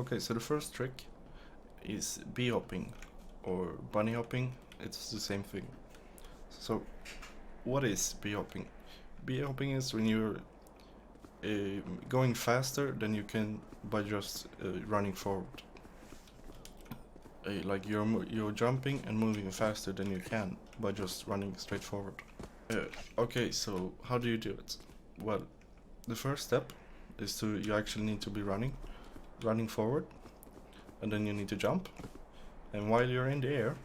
Okay, so the first trick is bee hopping or bunny hopping. It's the same thing. So what is bee hopping? Bee hopping is when you're going faster than you can by just running forward. Like you're jumping and moving faster than you can by just running straight forward. Okay, so how do you do it? Well, the first step is you actually need to be running forward, and then you need to jump. And while you're in the air,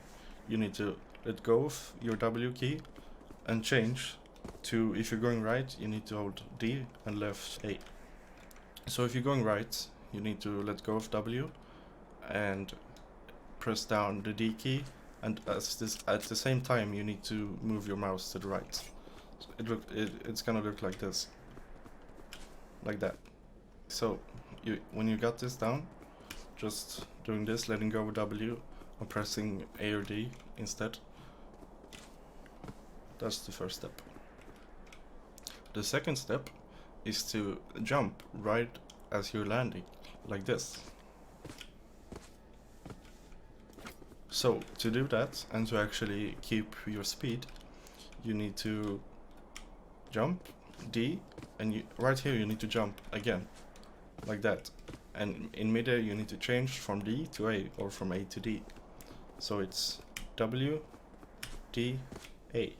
you need to let go of your W key and change to, if you're going right, you need to hold D and left A. So if you're going right, you need to let go of W and press down the D key, and at the same time you need to move your mouse to the right. So it's gonna look like this, like that. So when you got this down, just doing this, letting go of W or pressing A or D instead. That's the first step. The second step is to jump right as you're landing, like this. So to do that and to actually keep your speed, you need to jump D, and right here you need to jump again, like that. And in midair you need to change from D to A or from A to D. So it's W, D, A,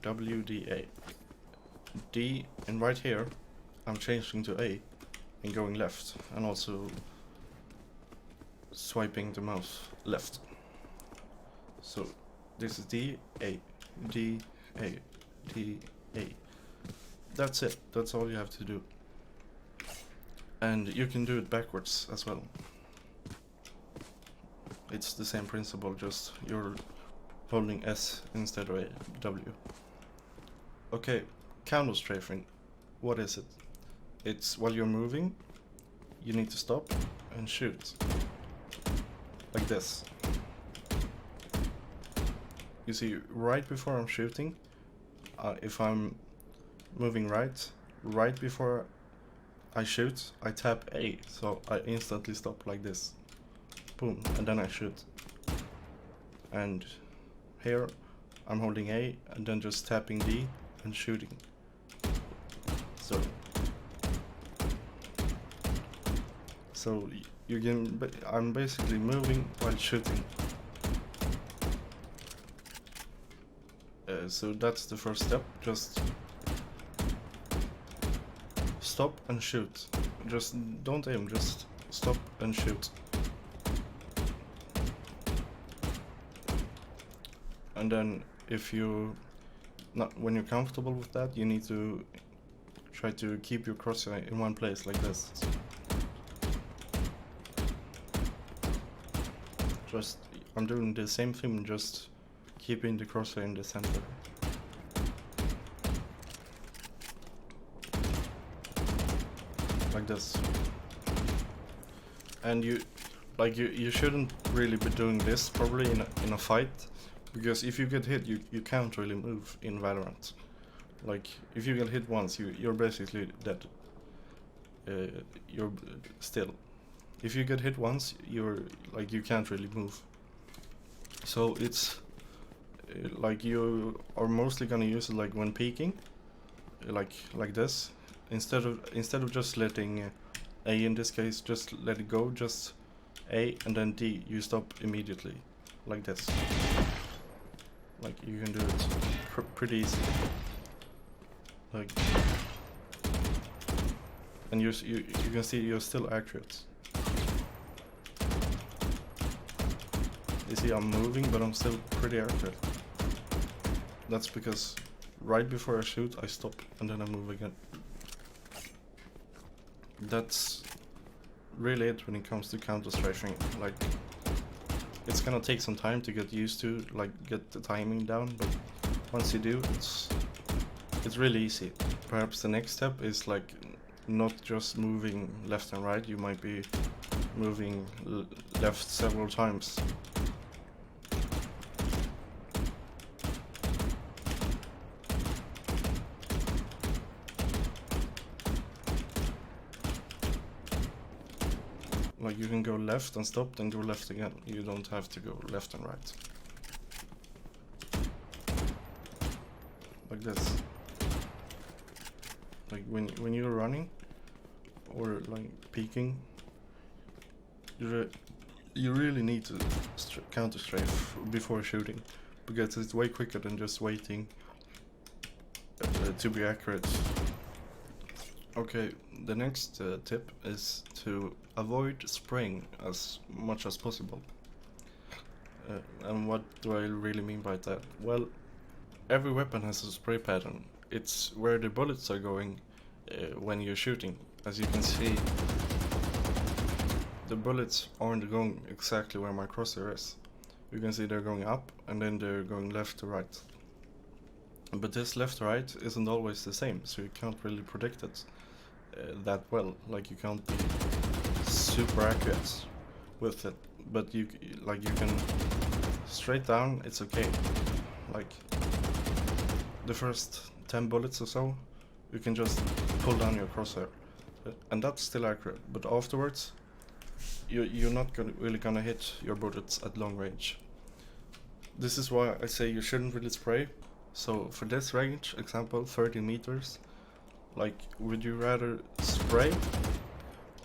W, D, A, D, and right here I'm changing to A and going left, and also swiping the mouse left. So this is D, A, D, A, D, A. That's it. That's all you have to do. And you can do it backwards as well. It's the same principle, just you're holding S instead of W. Okay, counter strafing. What is it? It's while you're moving, you need to stop and shoot. Like this. You see, right before I'm shooting, if I'm moving right before I shoot, I tap A, so I instantly stop like this. Boom, and then I shoot. And here I'm holding A and then just tapping D and shooting. So you can, I'm basically moving while shooting. So that's the first step. Just stop and shoot. Just don't aim, just stop and shoot. And then when you're comfortable with that, you need to try to keep your crosshair in one place like this. I'm doing the same thing, just keeping the crosshair in the center. Like this. And you shouldn't really be doing this probably in a fight, because if you get hit, you can't really move in Valorant. Like if you get hit once, you're basically dead. You're still. If you get hit once, you can't really move. So it's like you are mostly gonna use it like when peeking, like this. Instead of just letting A, in this case, just let it go, just A and then D, you stop immediately, like this. Like you can do it pretty easy. Like, and you can see you're still accurate. You see I'm moving, but I'm still pretty accurate. That's because right before I shoot, I stop and then I move again. That's really it when it comes to counter strafing. Like, it's gonna take some time to get used to, like, get the timing down, but once you do, it's really easy. Perhaps the next step is like not just moving left and right, you might be moving left several times. Like you can go left and stop, then go left again. You don't have to go left and right. Like this. Like when you're running or like peeking, you really need to counter strafe before shooting, because it's way quicker than just waiting to be accurate. Okay, the next tip is to avoid spraying as much as possible. And what do I really mean by that? Well, every weapon has a spray pattern. It's where the bullets are going when you're shooting. As you can see, the bullets aren't going exactly where my crosshair is. You can see they're going up and then they're going left to right. But this left to right isn't always the same, so you can't really predict it that well. Like you can't be super accurate with it, but you can straight down, it's okay. Like the first 10 bullets or so, you can just pull down your crosshair, and that's still accurate. But afterwards, you're not really gonna hit your bullets at long range. This is why I say you shouldn't really spray. So for this range example, 30 meters, like would you rather spray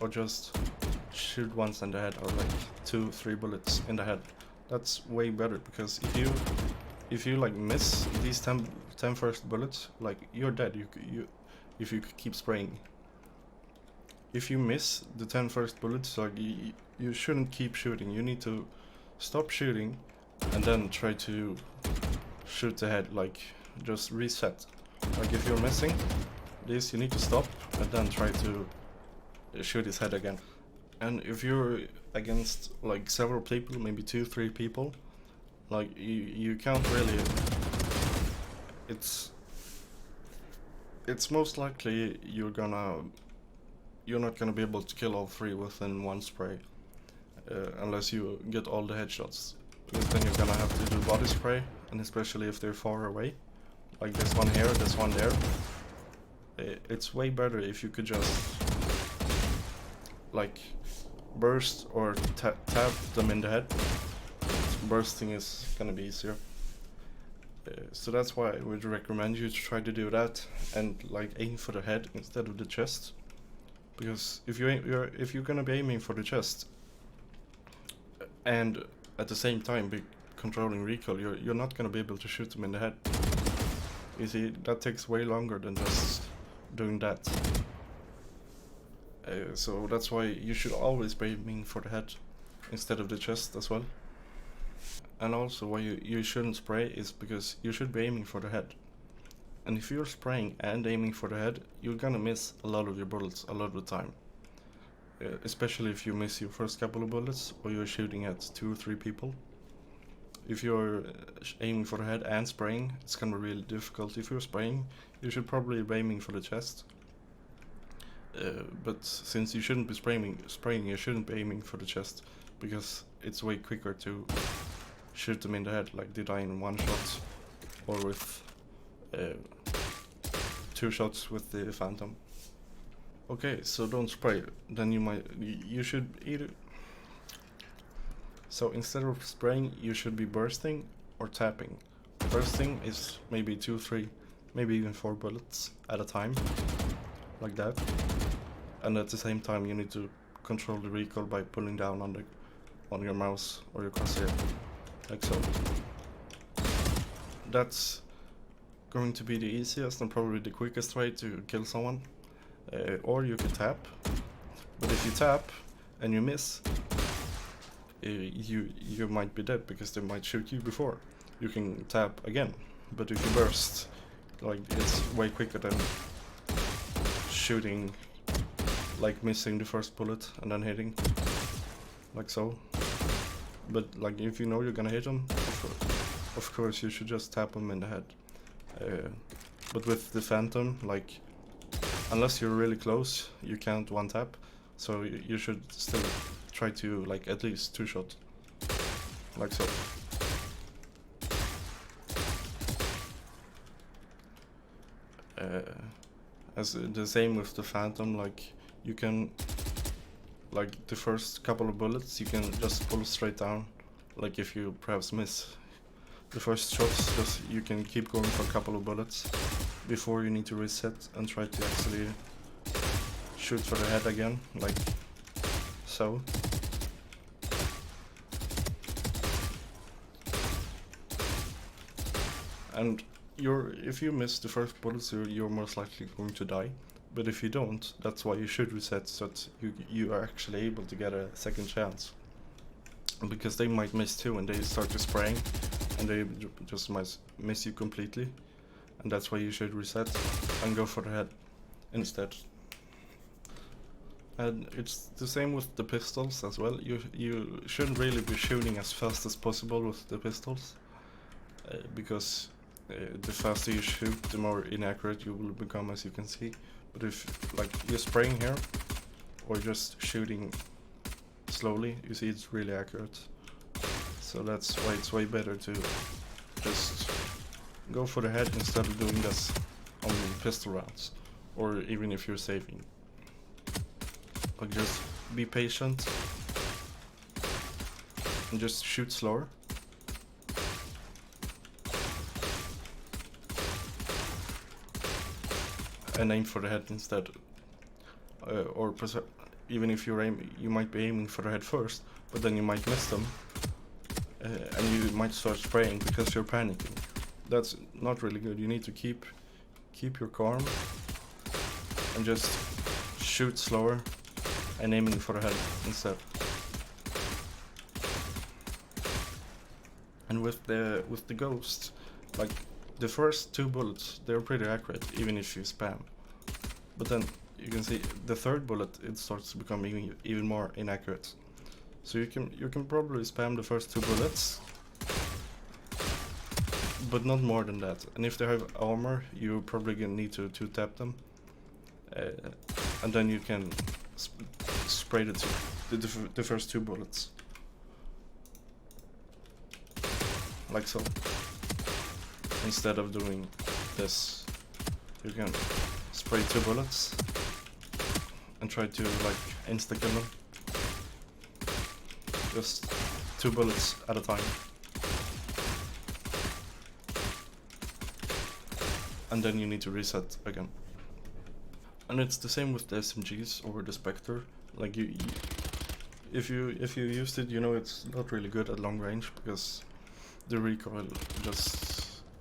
or just shoot once in the head, or like 2-3 bullets in the head? That's way better, because if you like miss these 10 first bullets, like you're dead. If you keep spraying. If you miss the 10 first bullets, like you shouldn't keep shooting. You need to stop shooting and then try to shoot the head. Like just reset. Like if you're missing this, you need to stop and then try to shoot his head again. And if you're against like several people, maybe 2-3 people, like you can't really, it's most likely you're not gonna be able to kill all 3 within one spray, unless you get all the headshots. Because then you're gonna have to do body spray, and especially if they're far away, like this one here, this one there. It's way better if you could just like burst or tap them in the head. Bursting is gonna be easier. So that's why I would recommend you to try to do that and like aim for the head instead of the chest. Because if you're gonna be aiming for the chest and at the same time be controlling recoil, you're not gonna be able to shoot them in the head. You see, that takes way longer than just doing that. So that's why you should always be aiming for the head instead of the chest as well. And also why you shouldn't spray is because you should be aiming for the head. And if you're spraying and aiming for the head, you're gonna miss a lot of your bullets a lot of the time. Especially if you miss your first couple of bullets or you're shooting at 2 or 3 people. If you're aiming for the head and spraying, it's gonna be really difficult. If you're spraying, you should probably be aiming for the chest. But since you shouldn't be spraying, you shouldn't be aiming for the chest, because it's way quicker to shoot them in the head, like they die in 1 shot, or with 2 shots with the Phantom. Okay, so don't spray. Then you should either. So instead of spraying, you should be bursting or tapping. Bursting is maybe 2, 3, maybe even 4 bullets at a time, like that. And at the same time, you need to control the recoil by pulling down on your mouse or your crosshair, like so. That's going to be the easiest and probably the quickest way to kill someone. Or you could tap, but if you tap and you miss, you might be dead because they might shoot you before. You can tap again, but if you burst, like it's way quicker than shooting, like missing the first bullet and then hitting, like so. But like if you know you're gonna hit them, of course you should just tap them in the head. But with the Phantom, like unless you're really close, you can't one tap, so you should still try to like at least 2 shots, like so. As the same with the Phantom, like you can like the first couple of bullets you can just pull straight down. Like if you perhaps miss the first shots, just you can keep going for a couple of bullets before you need to reset and try to actually shoot for the head again, like so. And if you miss the first bullets, you're most likely going to die. But if you don't, that's why you should reset, so that you are actually able to get a second chance. Because they might miss too, and they start to spraying, and they just might miss you completely. And that's why you should reset and go for the head instead. And it's the same with the pistols as well. You shouldn't really be shooting as fast as possible with the pistols, because the faster you shoot, the more inaccurate you will become, as you can see. But if like you're spraying here or just shooting slowly, you see it's really accurate. So that's why it's way better to just go for the head instead of doing this on pistol rounds, or even if you're saving. Like just be patient and just shoot slower. And aim for the head instead, or even if you might be aiming for the head first, but then you might miss them, and you might start spraying because you're panicking. That's not really good. You need to keep your calm and just shoot slower and aiming for the head instead. And with the ghost, like the first 2 bullets, they're pretty accurate even if you spam. But then you can see the third bullet, it starts to become even more inaccurate. So you can probably spam the first 2 bullets, but not more than that. And if they have armor, you're probably gonna need to 2-tap them, and then you can spray the first 2 bullets, like so. Instead of doing this, you can spray 2 bullets and try to like insta-kill them. Just 2 bullets at a time. And then you need to reset again. And it's the same with the SMGs or the Spectre. Like if you used it, you know it's not really good at long range, because the recoil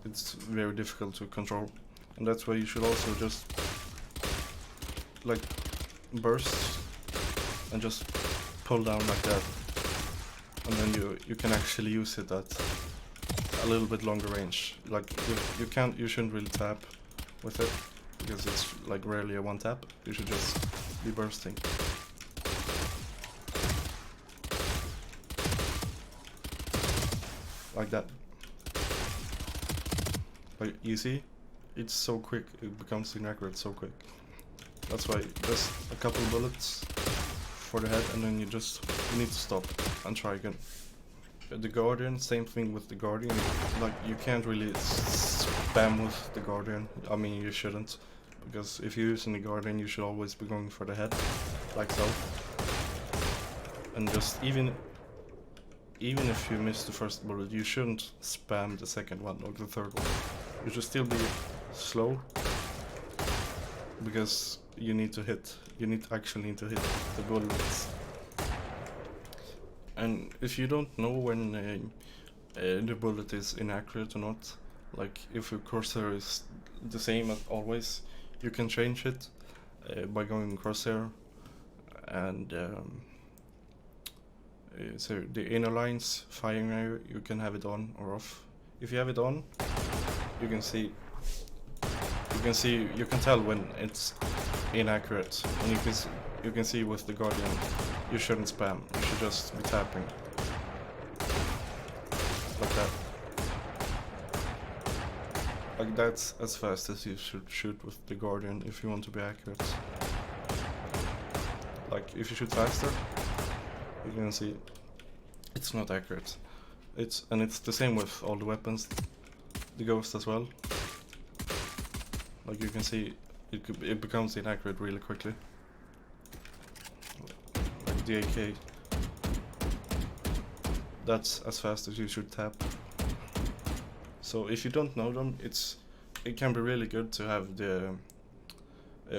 it's very difficult to control. And that's why you should also just like burst and just pull down like that, and then you can actually use it at a little bit longer range. Like you shouldn't really tap with it, because it's like rarely a 1-tap. You should just be bursting. Like that. Like you see, it's so quick, it becomes inaccurate so quick. That's why just a couple bullets for the head, and then you need to stop and try again. The Guardian, same thing with the Guardian. Like you can't really spam with the Guardian. I mean, you shouldn't, because if you're using the Guardian, you should always be going for the head, like so. And just even if you miss the first bullet, you shouldn't spam the second one or the third one. You should still be slow, because you actually need to hit the bullets. And if you don't know when the bullet is inaccurate or not, like if your crosshair is the same as always, you can change it by going crosshair, and so the inner lines firing area, you can have it on or off. If you have it on, you can tell when it's inaccurate, and you can see with the Guardian, you shouldn't spam. You should just be tapping like that. Like that's as fast as you should shoot with the Guardian if you want to be accurate. Like if you shoot faster, you can see it's not accurate. It's the same with all the weapons, the Ghost as well. Like you can see, it becomes inaccurate really quickly. Like the AK. That's as fast as you should tap. So if you don't know them, it can be really good to have the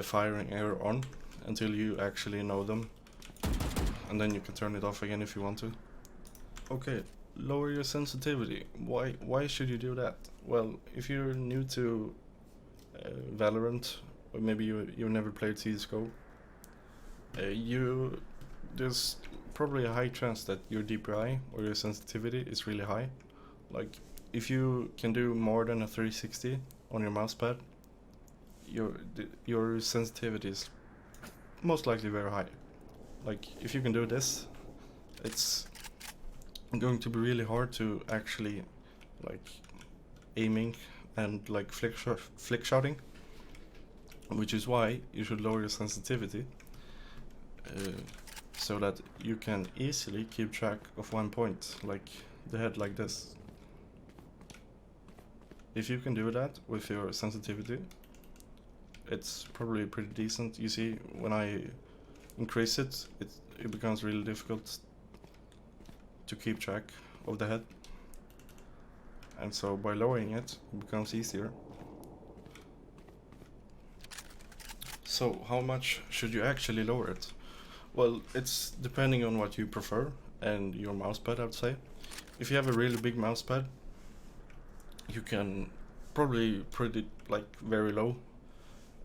firing error on until you actually know them, and then you can turn it off again if you want to. Okay, lower your sensitivity. Why should you do that? Well, if you're new to Valorant, or maybe you never played CSGO, there's probably a high chance that your DPI or your sensitivity is really high. Like, if you can do more than a 360 on your mousepad, your sensitivity is most likely very high. Like, if you can do this, it's going to be really hard to actually like aiming and like flick shotting, which is why you should lower your sensitivity so that you can easily keep track of one point, like the head like this. If you can do that with your sensitivity, it's probably pretty decent. You see, when I increase it, it becomes really difficult to keep track of the head, and so by lowering it, it becomes easier. So how much should you actually lower it? Well, it's depending on what you prefer and your mousepad, I would say. If you have a really big mousepad, you can probably put it like very low.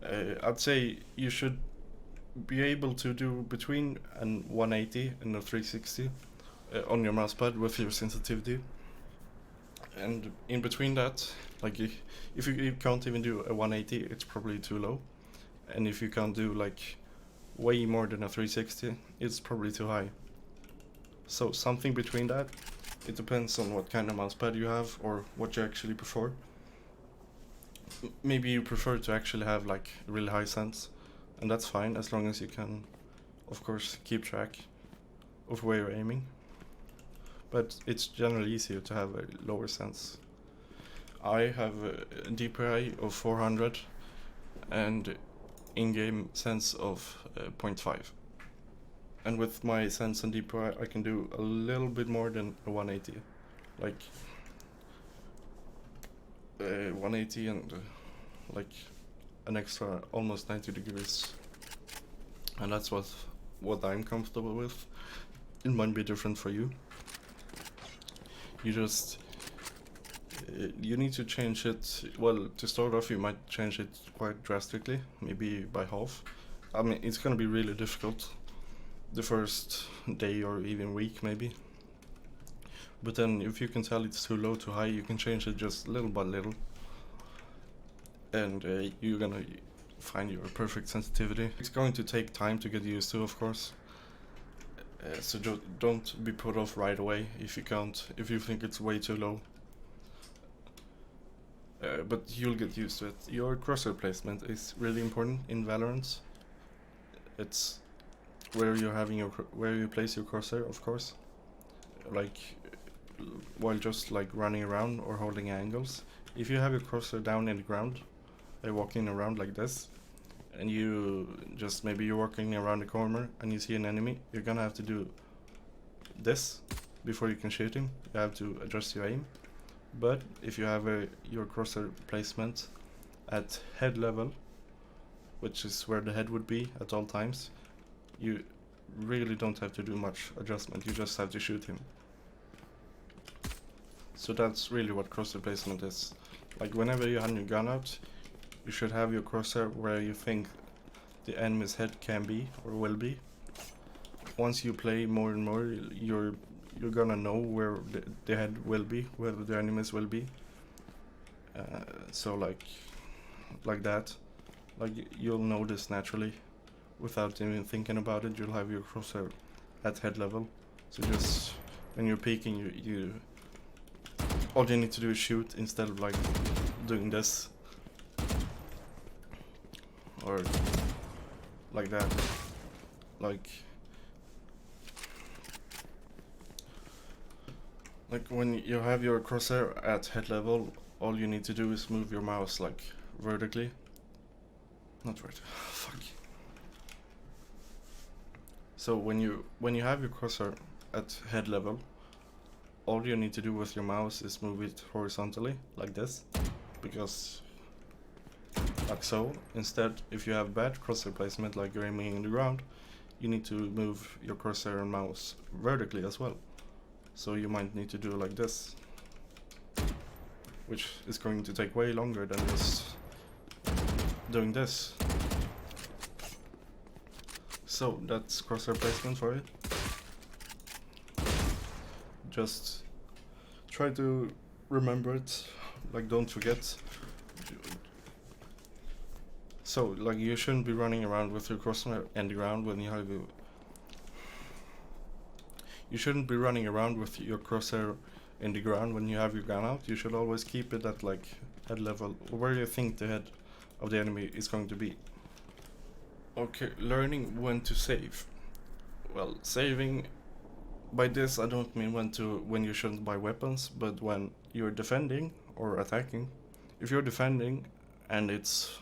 I'd say you should be able to do between an 180 and a 360 on your mousepad with your sensitivity. And in between that, like if you can't even do a 180, it's probably too low. And if you can't do like way more than a 360, it's probably too high. So something between that. It depends on what kind of mousepad you have or what you actually prefer. Maybe you prefer to actually have like really high sense, and that's fine as long as you can, of course, keep track of where you're aiming. But it's generally easier to have a lower sense. I have a DPI of 400 and in-game sense of 0.5. And with my sense and DPI, I can do a little bit more than a 180, like 180 and like an extra almost 90 degrees. And that's what I'm comfortable with. It might be different for you. You just you need to change it. Well, to start off, you might change it quite drastically, maybe by half. I mean, it's gonna be really difficult the first day or even week maybe, but then if you can tell it's too low, too high, you can change it just little by little, and you're gonna find your perfect sensitivity. It's going to take time to get used to, of course, so don't be put off right away if you think it's way too low, but you'll get used to it. Your crosshair placement is really important in Valorant. It's where you place your crosshair, of course, like while just like running around or holding angles. If you have your crosshair down in the ground, walking around like this, and maybe you're walking around the corner and you see an enemy, you're gonna have to do this before you can shoot him. You have to adjust your aim. But if you have your crosshair placement at head level, which is where the head would be at all times, you really don't have to do much adjustment, you just have to shoot him. So that's really what crosshair placement is. Like, whenever you have your gun out, you should have your crosshair where you think the enemy's head can be or will be. Once you play more and more, you're gonna know where the head will be, where the enemies will be. So like that, like you'll know this naturally without even thinking about it. You'll have your crosshair at head level, so just when you're peeking, you all you need to do is shoot instead of like doing this or like that. Like when you have your crosshair at head level, all you need to do is move your mouse like vertically. Not vertically. Fuck. So when you have your cursor at head level, all you need to do with your mouse is move it horizontally like this, because like so. Instead, if you have bad cursor placement, like you're aiming in the ground, you need to move your cursor and mouse vertically as well. So you might need to do like this, which is going to take way longer than just doing this. So that's cursor placement for it. Just try to remember it, like don't forget. So like you shouldn't be running around with your cursor and the ground when you have you shouldn't be running around with your crosshair in the ground when you have your gun out. You should always keep it at like head level, where you think the head of the enemy is going to be. Okay, learning when to save. Well, saving, by this I don't mean when you shouldn't buy weapons, but when you're defending or attacking. If you're defending and it's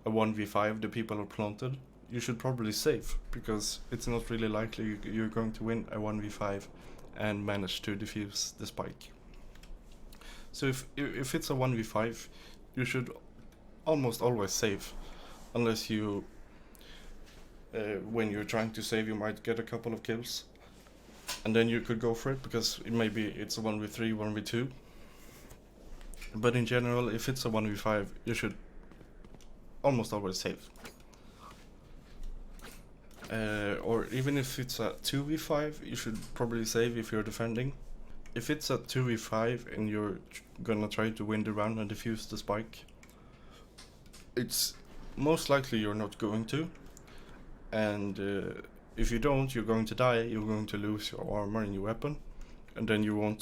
a 1v5, the people are planted, you should probably save, because it's not really likely you're going to win a 1v5 and manage to defuse the spike. So if it's a 1v5, you should almost always save, unless you when you're trying to save you might get a couple of kills, and then you could go for it, because maybe it's a 1v3, 1v2. But in general, if it's a 1v5, you should almost always save. Or even if it's a 2v5, you should probably save if you're defending. If it's a 2v5 and you're gonna try to win the round and defuse the spike, it's most likely you're not going to. And if you don't, you're going to die, you're going to lose your armor and your weapon, and then you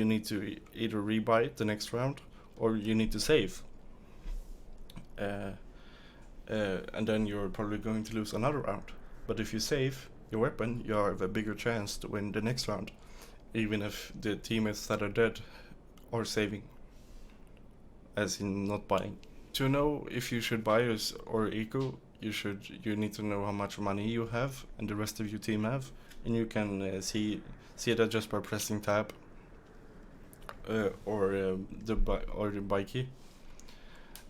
need to either rebuy it the next round, or you need to save. And then you're probably going to lose another round. But if you save your weapon, you have a bigger chance to win the next round, even if the teammates that are dead are saving, as in not buying. To know if you should buy or eco, you need to know how much money you have and the rest of your team have, and you can see that just by pressing tab or the buy key.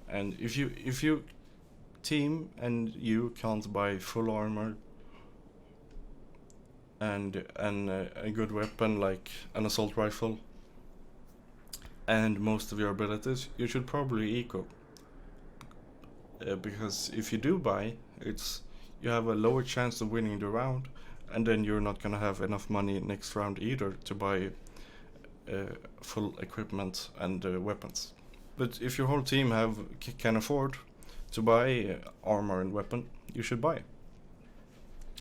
And if you team and you can't buy full armor and a good weapon like an assault rifle and most of your abilities, you should probably eco. Because if you do buy, you have a lower chance of winning the round, and then you're not gonna have enough money next round either to buy full equipment and weapons. But if your whole team can afford to buy armor and weapon, you should buy.